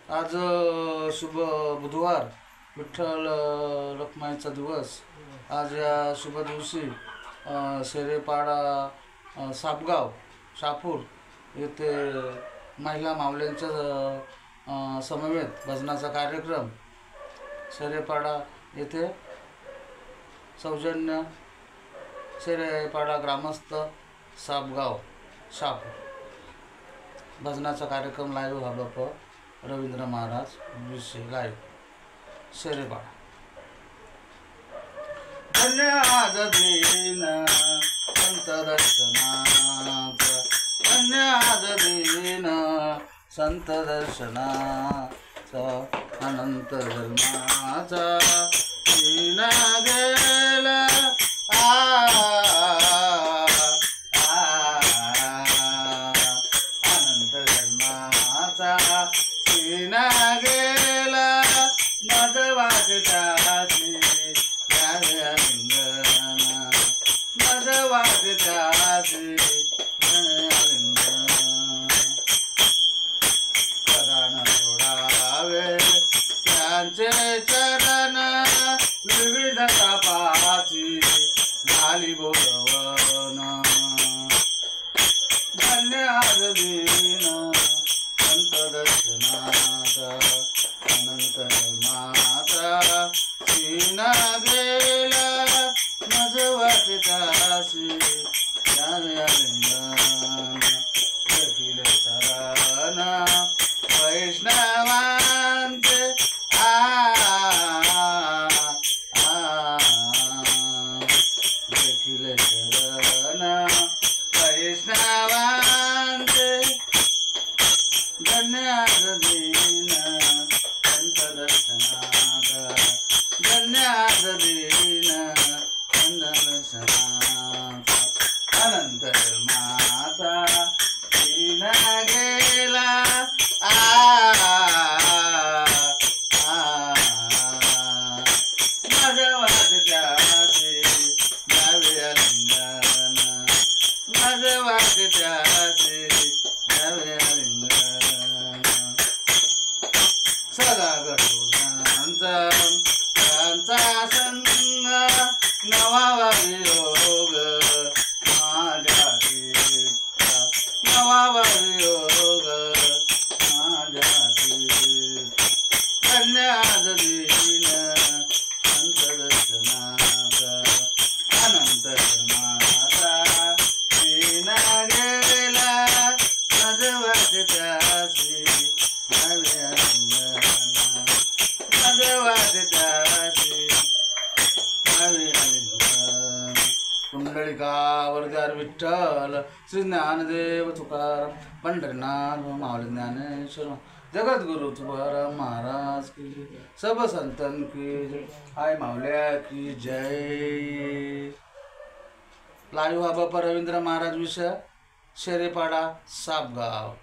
आज शुभ बुधवार विठ्ठल रखुमाईचा दिवस। आज या शुभ दिवशी शेरेपाडा सापगाव शापूर येथे महिला माऊल्यांच्या समवेत भजनाचा कार्यक्रम शेरेपाडा येथे सौजन्य शेरेपाडा ग्रामस्थ सापगाव शापूर भजनाचा कार्यक्रम लाईव्ह हा बाप रवींद्र महाराज विषय लाईव्ह शेरेपाडा। धन्य आज दिन संत दर्शनाचा, धन्य आज दिन संत दर्शनाचा, अनंत जन्माचा दिन गेला अनंत जन्माचा दिन गेला मज वागताची मज वागताची प्रधान सोडावे त्यांचे चरण विविध तपाची झाली बोलवन। धन्य आज दिन संत दर्शनाचा, अनंत जन्माचा दिन गेला मज वाटताशी देखील चरण वैष्णवांचे देखील चरण वैष्णवांचे। धन्य आज दिन संत दर्शनाचा, धन्य आज दिन संत दर्शनाचा, अनंत जन्माचा दिन गेला माझ्या वाटत्याचे जावे आलिंगन, माझ्या वाटत्याचे जावे आलिंगन। सदा घडो त्यांचा संग नवा वियोग माझ्या चित्ता, नवा वियोग माझ्या चित्ता। धन्य आज दिन संत दर्शनाचा, अनंत जन्माचा दिन गेला मज वाटत्याशी जावे आलिंगन, मज वाटत्याशी जावे आलिंगन। कुंडलिका वरदार विठ्ठल श्री ज्ञानदेव तुकाराम पंढरीनाथ माऊली ज्ञानेश्वर जगद्गुरु तुकाराम महाराज की जय, सब संतन की जय, आई माऊल्या की जय। लाईव्ह हा बापा रवींद्र महाराज विषय शेरेपाडा सापगाव।